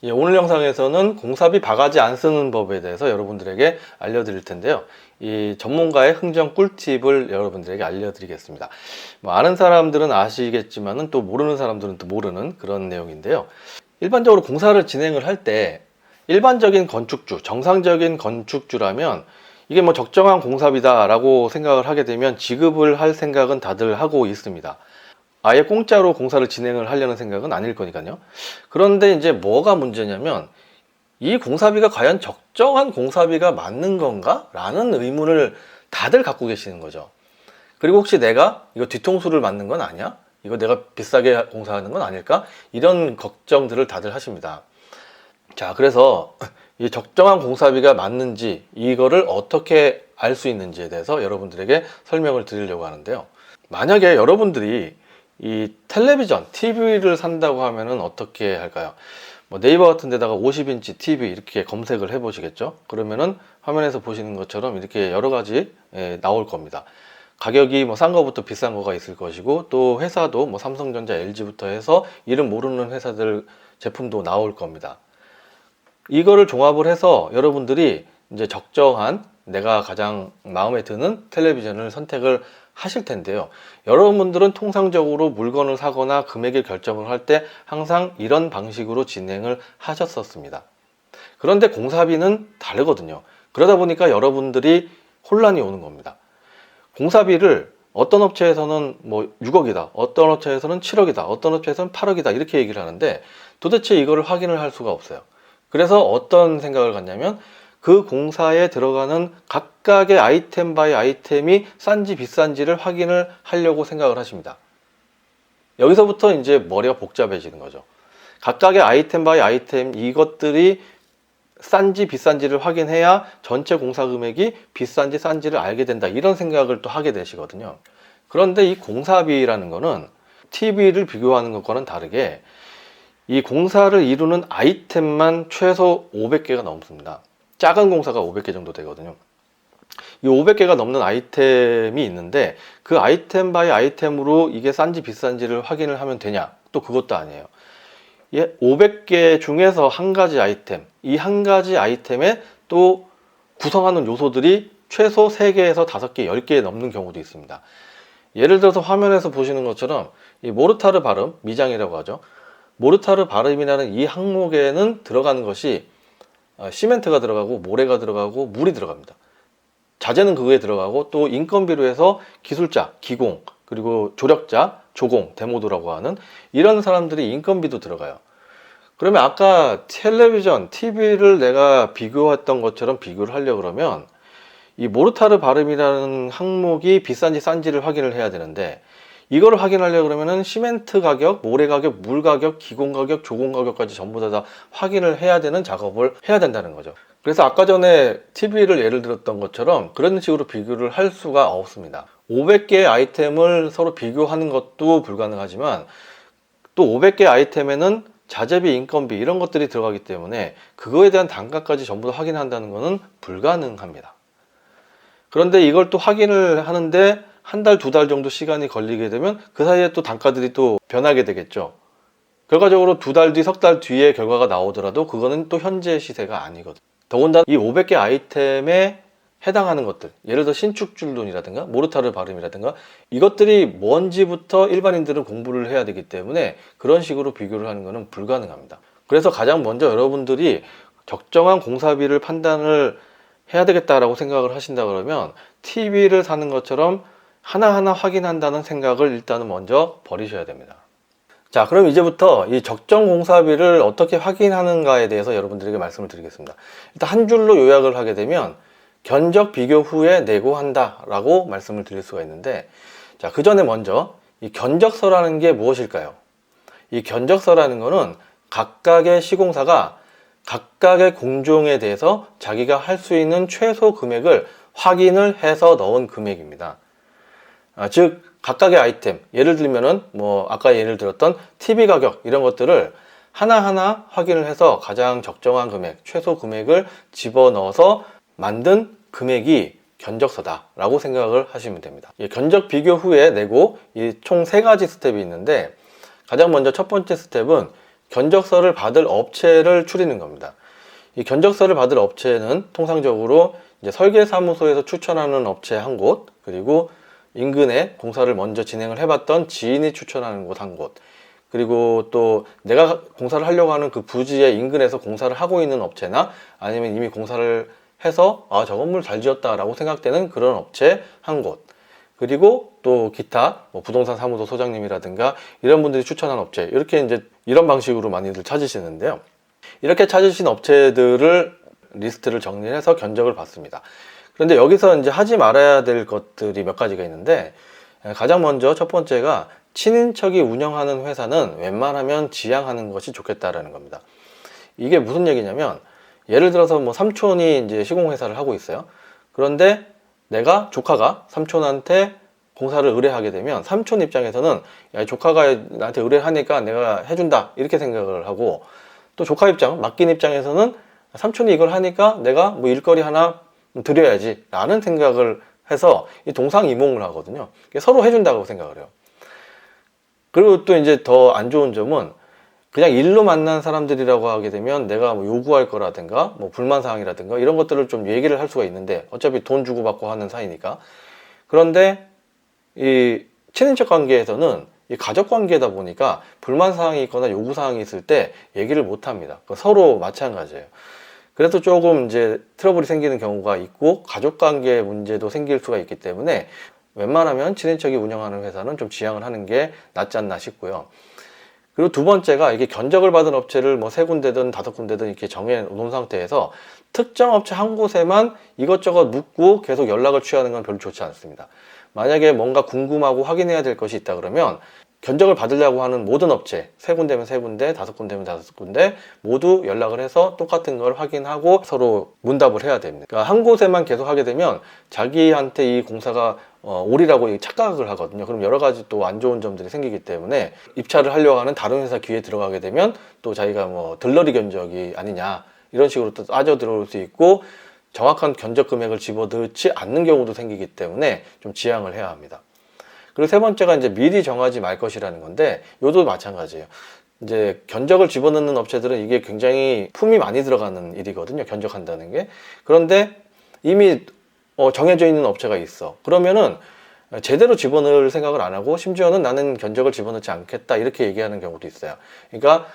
예, 오늘 영상에서는 공사비 바가지 안 쓰는 법에 대해서 여러분들에게 알려드릴 텐데요. 이 전문가의 흥정 꿀팁을 여러분들에게 알려드리겠습니다. 뭐 아는 사람들은 아시겠지만은 또 모르는 사람들은 또 모르는 그런 내용인데요. 일반적으로 공사를 진행을 할 때 일반적인 건축주, 정상적인 건축주라면 이게 뭐 적정한 공사비다라고 생각을 하게 되면 지급을 할 생각은 다들 하고 있습니다. 아예 공짜로 공사를 진행을 하려는 생각은 아닐 거니까요. 그런데 이제 뭐가 문제냐면 이 공사비가 과연 적정한 공사비가 맞는 건가? 라는 의문을 다들 갖고 계시는 거죠. 그리고 혹시 내가 이거 뒤통수를 맞는 건 아니야? 이거 내가 비싸게 공사하는 건 아닐까? 이런 걱정들을 다들 하십니다. 자, 그래서 이 적정한 공사비가 맞는지 이거를 어떻게 알 수 있는지에 대해서 여러분들에게 설명을 드리려고 하는데요. 만약에 여러분들이 이 텔레비전, TV를 산다고 하면은 어떻게 할까요? 뭐 네이버 같은 데다가 50인치 TV 이렇게 검색을 해 보시겠죠? 그러면은 화면에서 보시는 것처럼 이렇게 여러 가지 나올 겁니다. 가격이 뭐 싼 거부터 비싼 거가 있을 것이고, 또 회사도 뭐 삼성전자, LG부터 해서 이름 모르는 회사들 제품도 나올 겁니다. 이거를 종합을 해서 여러분들이 이제 적정한 내가 가장 마음에 드는 텔레비전을 선택을 하실 텐데요. 여러분들은 통상적으로 물건을 사거나 금액을 결정을 할 때 항상 이런 방식으로 진행을 하셨었습니다. 그런데 공사비는 다르거든요. 그러다 보니까 여러분들이 혼란이 오는 겁니다. 공사비를 어떤 업체에서는 뭐 6억이다, 어떤 업체에서는 7억이다, 어떤 업체에서는 8억이다 이렇게 얘기를 하는데 도대체 이거를 확인을 할 수가 없어요. 그래서 어떤 생각을 갖냐면 그 공사에 들어가는 각각의 아이템 바이 아이템이 싼지 비싼지를 확인을 하려고 생각을 하십니다. 여기서부터 이제 머리가 복잡해지는 거죠. 각각의 아이템 바이 아이템 이것들이 싼지 비싼지를 확인해야 전체 공사 금액이 비싼지 싼지를 알게 된다, 이런 생각을 또 하게 되시거든요. 그런데 이 공사비라는 거는 TV를 비교하는 것과는 다르게 이 공사를 이루는 아이템만 최소 500개가 넘습니다. 작은 공사가 500개 정도 되거든요. 이 500개가 넘는 아이템이 있는데 그 아이템 바이 아이템으로 이게 싼지 비싼지를 확인을 하면 되냐? 또 그것도 아니에요. 500개 중에서 한 가지 아이템, 이 한 가지 아이템에 또 구성하는 요소들이 최소 3개에서 5개, 10개 넘는 경우도 있습니다. 예를 들어서 화면에서 보시는 것처럼 이 모르타르 바름, 미장이라고 하죠. 모르타르 바름이라는 이 항목에는 들어가는 것이 시멘트가 들어가고 모래가 들어가고 물이 들어갑니다. 자재는 그거에 들어가고 또 인건비로 해서 기술자, 기공, 그리고 조력자, 조공, 데모도라고 하는 이런 사람들이 인건비도 들어가요. 그러면 아까 텔레비전, TV를 내가 비교했던 것처럼 비교를 하려고 그러면 이 모르타르 바름이라는 항목이 비싼지 싼지를 확인을 해야 되는데 이거를 확인하려고 그러면은 시멘트 가격, 모래 가격, 물 가격, 기공 가격, 조공 가격까지 전부 다 확인을 해야 되는 작업을 해야 된다는 거죠. 그래서 아까 전에 TV를 예를 들었던 것처럼 그런 식으로 비교를 할 수가 없습니다. 500개의 아이템을 서로 비교하는 것도 불가능하지만 또 500개 아이템에는 자재비, 인건비 이런 것들이 들어가기 때문에 그거에 대한 단가까지 전부 다 확인한다는 것은 불가능합니다. 그런데 이걸 또 확인을 하는데 한 달, 2달 정도 시간이 걸리게 되면 그 사이에 또 단가들이 또 변하게 되겠죠. 결과적으로 2달 뒤, 석 달 뒤에 결과가 나오더라도 그거는 또 현재 시세가 아니거든요. 더군다나 이 500개 아이템에 해당하는 것들, 예를 들어 신축줄눈이라든가 모르타르 바름이라든가 이것들이 뭔지부터 일반인들은 공부를 해야 되기 때문에 그런 식으로 비교를 하는 것은 불가능합니다. 그래서 가장 먼저 여러분들이 적정한 공사비를 판단을 해야 되겠다라고 생각을 하신다 그러면 TV를 사는 것처럼 하나하나 확인한다는 생각을 일단은 먼저 버리셔야 됩니다. 자, 그럼 이제부터 이 적정 공사비를 어떻게 확인하는가에 대해서 여러분들에게 말씀을 드리겠습니다. 일단 한 줄로 요약을 하게 되면 견적 비교 후에 내고한다 라고 말씀을 드릴 수가 있는데, 자, 그 전에 먼저 이 견적서라는 게 무엇일까요? 이 견적서라는 거는 각각의 시공사가 각각의 공종에 대해서 자기가 할 수 있는 최소 금액을 확인을 해서 넣은 금액입니다. 즉 각각의 아이템, 예를 들면은 뭐 아까 예를 들었던 TV 가격 이런 것들을 하나하나 확인을 해서 가장 적정한 금액, 최소 금액을 집어넣어서 만든 금액이 견적서다 라고 생각을 하시면 됩니다. 견적 비교 후에 내고 이 총 3가지 스텝이 있는데 가장 먼저 첫 번째 스텝은 견적서를 받을 업체를 추리는 겁니다. 이 견적서를 받을 업체는 통상적으로 이제 설계사무소에서 추천하는 업체 한 곳, 그리고 인근에 공사를 먼저 진행을 해봤던 지인이 추천하는 곳 한 곳, 그리고 또 내가 공사를 하려고 하는 그 부지의 인근에서 공사를 하고 있는 업체나 아니면 이미 공사를 해서 저 건물 잘 지었다라고 생각되는 그런 업체 한 곳, 그리고 또 기타 뭐 부동산 사무소 소장님이라든가 이런 분들이 추천한 업체, 이렇게 이제 이런 방식으로 많이들 찾으시는데요. 이렇게 찾으신 업체들을 리스트를 정리해서 견적을 받습니다. 그런데 여기서 이제 하지 말아야 될 것들이 몇 가지가 있는데, 가장 먼저 첫 번째가 친인척이 운영하는 회사는 웬만하면 지양하는 것이 좋겠다라는 겁니다. 이게 무슨 얘기냐면, 예를 들어서 뭐 삼촌이 이제 시공회사를 하고 있어요. 그런데 내가 조카가 삼촌한테 공사를 의뢰하게 되면 삼촌 입장에서는 야, 조카가 나한테 의뢰하니까 내가 해준다 이렇게 생각을 하고, 또 조카 입장, 맡긴 입장에서는 삼촌이 이걸 하니까 내가 뭐 일거리 하나 드려야지 라는 생각을 해서 이 동상이몽을 하거든요. 서로 해준다고 생각을 해요. 그리고 또 이제 더 안 좋은 점은, 그냥 일로 만난 사람들이라고 하게 되면 내가 뭐 요구할 거라든가 뭐 불만사항이라든가 이런 것들을 좀 얘기를 할 수가 있는데, 어차피 돈 주고받고 하는 사이니까. 그런데 이 친인척 관계에서는 이 가족 관계다 보니까 불만사항이 있거나 요구사항이 있을 때 얘기를 못 합니다. 서로 마찬가지예요. 그래서 조금 이제 트러블이 생기는 경우가 있고 가족 관계 문제도 생길 수가 있기 때문에 웬만하면 친인척이 운영하는 회사는 좀 지양을 하는 게 낫지 않나 싶고요. 그리고 두 번째가, 이게 견적을 받은 업체를 뭐 3군데든 5군데든 이렇게 정해 놓은 상태에서 특정 업체 한 곳에만 이것저것 묻고 계속 연락을 취하는 건 별로 좋지 않습니다. 만약에 뭔가 궁금하고 확인해야 될 것이 있다 그러면 견적을 받으려고 하는 모든 업체, 3군데면 3군데, 5군데면 5군데 모두 연락을 해서 똑같은 걸 확인하고 서로 문답을 해야 됩니다. 그러니까 한 곳에만 계속 하게 되면 자기한테 이 공사가 오리라고 착각을 하거든요. 그럼 여러 가지 또 안 좋은 점들이 생기기 때문에 입찰을 하려고 하는 다른 회사 기회에 들어가게 되면 또 자기가 뭐 들러리 견적이 아니냐 이런 식으로 또 빠져 들어올 수 있고, 정확한 견적 금액을 집어넣지 않는 경우도 생기기 때문에 좀 지양을 해야 합니다. 그리고 세 번째가 이제 미리 정하지 말 것이라는 건데, 이것도 마찬가지예요. 이제 견적을 집어넣는 업체들은 이게 굉장히 품이 많이 들어가는 일이거든요. 견적한다는 게. 그런데 이미 정해져 있는 업체가 있어. 그러면은 제대로 집어넣을 생각을 안 하고, 심지어는 나는 견적을 집어넣지 않겠다 이렇게 얘기하는 경우도 있어요. 그러니까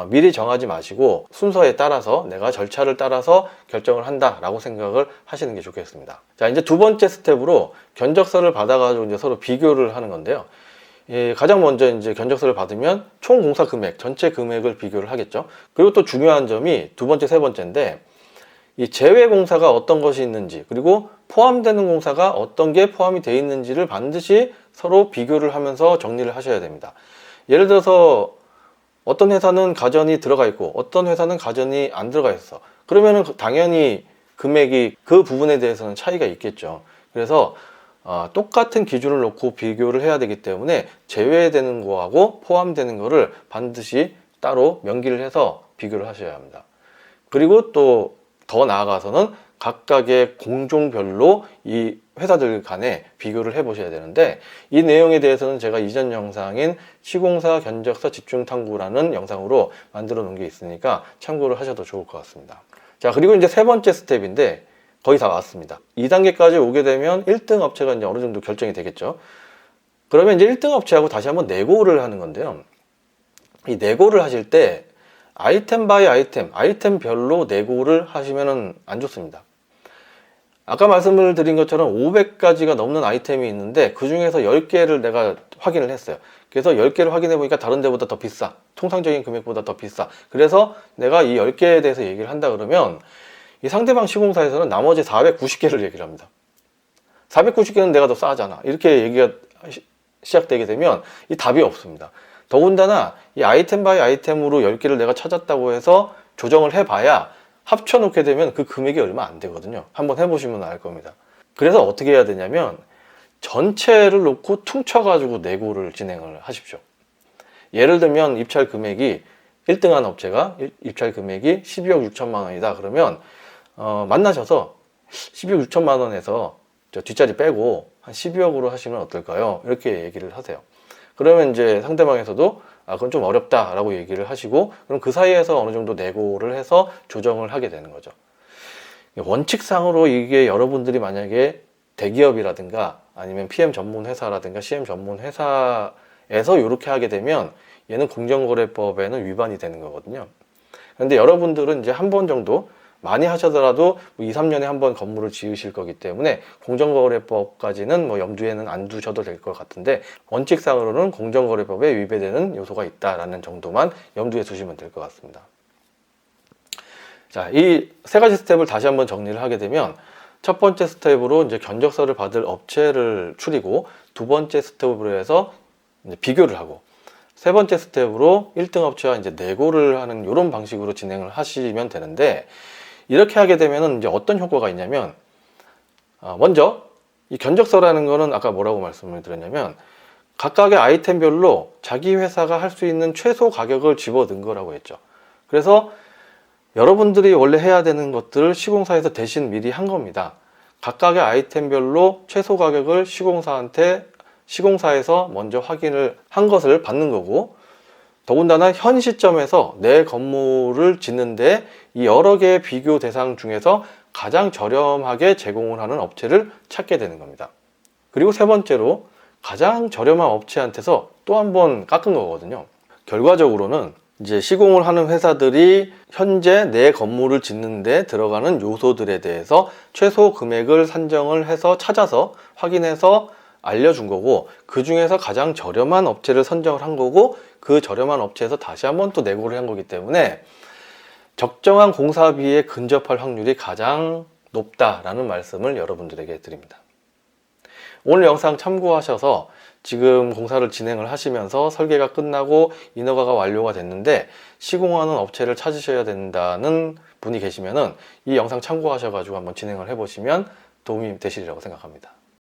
미리 정하지 마시고 순서에 따라서, 내가 절차를 따라서 결정을 한다라고 생각을 하시는 게 좋겠습니다. 자, 이제 두 번째 스텝으로 견적서를 받아가지고 이제 서로 비교를 하는 건데요. 가장 먼저 이제 견적서를 받으면 총 공사 금액, 전체 금액을 비교를 하겠죠. 그리고 또 중요한 점이 두 번째, 세 번째인데, 이 제외 공사가 어떤 것이 있는지, 그리고 포함되는 공사가 어떤 게 포함이 되어 있는지를 반드시 서로 비교를 하면서 정리를 하셔야 됩니다. 예를 들어서 어떤 회사는 가전이 들어가 있고 어떤 회사는 가전이 안 들어가 있어. 그러면은 당연히 금액이 그 부분에 대해서는 차이가 있겠죠. 그래서 똑같은 기준을 놓고 비교를 해야 되기 때문에 제외되는 거하고 포함되는 거를 반드시 따로 명기를 해서 비교를 하셔야 합니다. 그리고 또 더 나아가서는 각각의 공종별로 이 회사들 간에 비교를 해 보셔야 되는데, 이 내용에 대해서는 제가 이전 영상인 시공사 견적서 집중 탐구라는 영상으로 만들어 놓은 게 있으니까 참고를 하셔도 좋을 것 같습니다. 자, 그리고 이제 세 번째 스텝인데 거의 다 왔습니다. 2단계까지 오게 되면 1등 업체가 이제 어느 정도 결정이 되겠죠. 그러면 이제 1등 업체하고 다시 한번 내고를 하는 건데요. 이 내고를 하실 때 아이템 바이 아이템별로 내고를 하시면은 안 좋습니다. 아까 말씀을 드린 것처럼 500가지가 넘는 아이템이 있는데 그 중에서 10개를 내가 확인을 했어요. 그래서 10개를 확인해 보니까 다른 데보다 더 비싸. 통상적인 금액보다 더 비싸. 그래서 내가 이 10개에 대해서 얘기를 한다 그러면 이 상대방 시공사에서는 나머지 490개를 얘기를 합니다. 490개는 내가 더 싸잖아. 이렇게 얘기가 시작되게 되면 이 답이 없습니다. 더군다나 이 아이템 바이 아이템으로 10개를 내가 찾았다고 해서 조정을 해봐야 합쳐놓게 되면 그 금액이 얼마 안 되거든요. 한번 해보시면 알 겁니다. 그래서 어떻게 해야 되냐면 전체를 놓고 퉁쳐가지고 내고를 진행을 하십시오. 예를 들면 입찰 금액이 1등한 업체가 입찰 금액이 12억 6천만 원이다 그러면 만나셔서 12억 6천만 원에서 뒷자리 빼고 한 12억으로 하시면 어떨까요? 이렇게 얘기를 하세요. 그러면 이제 상대방에서도 그건 좀 어렵다라고 얘기를 하시고, 그럼 그 사이에서 어느 정도 내고를 해서 조정을 하게 되는 거죠. 원칙상으로 이게 여러분들이 만약에 대기업이라든가 아니면 PM 전문 회사라든가 CM 전문 회사에서 이렇게 하게 되면 얘는 공정거래법에는 위반이 되는 거거든요. 그런데 여러분들은 이제 한 번 정도, 많이 하셔더라도 2, 3년에 한 번 건물을 지으실 거기 때문에 공정거래법까지는 뭐 염두에는 안 두셔도 될 것 같은데, 원칙상으로는 공정거래법에 위배되는 요소가 있다라는 정도만 염두에 두시면 될 것 같습니다. 자, 이 세 가지 스텝을 다시 한번 정리를 하게 되면, 첫 번째 스텝으로 이제 견적서를 받을 업체를 추리고, 두 번째 스텝으로 해서 이제 비교를 하고, 세 번째 스텝으로 1등 업체와 이제 내고를 하는 이런 방식으로 진행을 하시면 되는데, 이렇게 하게 되면은 이제 어떤 효과가 있냐면, 먼저 이 견적서라는 거는 아까 뭐라고 말씀을 드렸냐면, 각각의 아이템별로 자기 회사가 할 수 있는 최소 가격을 집어넣은 거라고 했죠. 그래서 여러분들이 원래 해야 되는 것들을 시공사에서 대신 미리 한 겁니다. 각각의 아이템별로 최소 가격을 시공사에서 먼저 확인을 한 것을 받는 거고, 더군다나 현 시점에서 내 건물을 짓는데 이 여러 개의 비교 대상 중에서 가장 저렴하게 제공을 하는 업체를 찾게 되는 겁니다. 그리고 세 번째로 가장 저렴한 업체한테서 또 한 번 깎은 거거든요. 결과적으로는 이제 시공을 하는 회사들이 현재 내 건물을 짓는데 들어가는 요소들에 대해서 최소 금액을 산정을 해서 찾아서 확인해서 알려준 거고, 그 중에서 가장 저렴한 업체를 선정을 한 거고, 그 저렴한 업체에서 다시 한번 또 내고를 한 거기 때문에 적정한 공사비에 근접할 확률이 가장 높다라는 말씀을 여러분들에게 드립니다. 오늘 영상 참고하셔서 지금 공사를 진행을 하시면서 설계가 끝나고 인허가가 완료가 됐는데 시공하는 업체를 찾으셔야 된다는 분이 계시면은 이 영상 참고하셔가지고 한번 진행을 해보시면 도움이 되시리라고 생각합니다.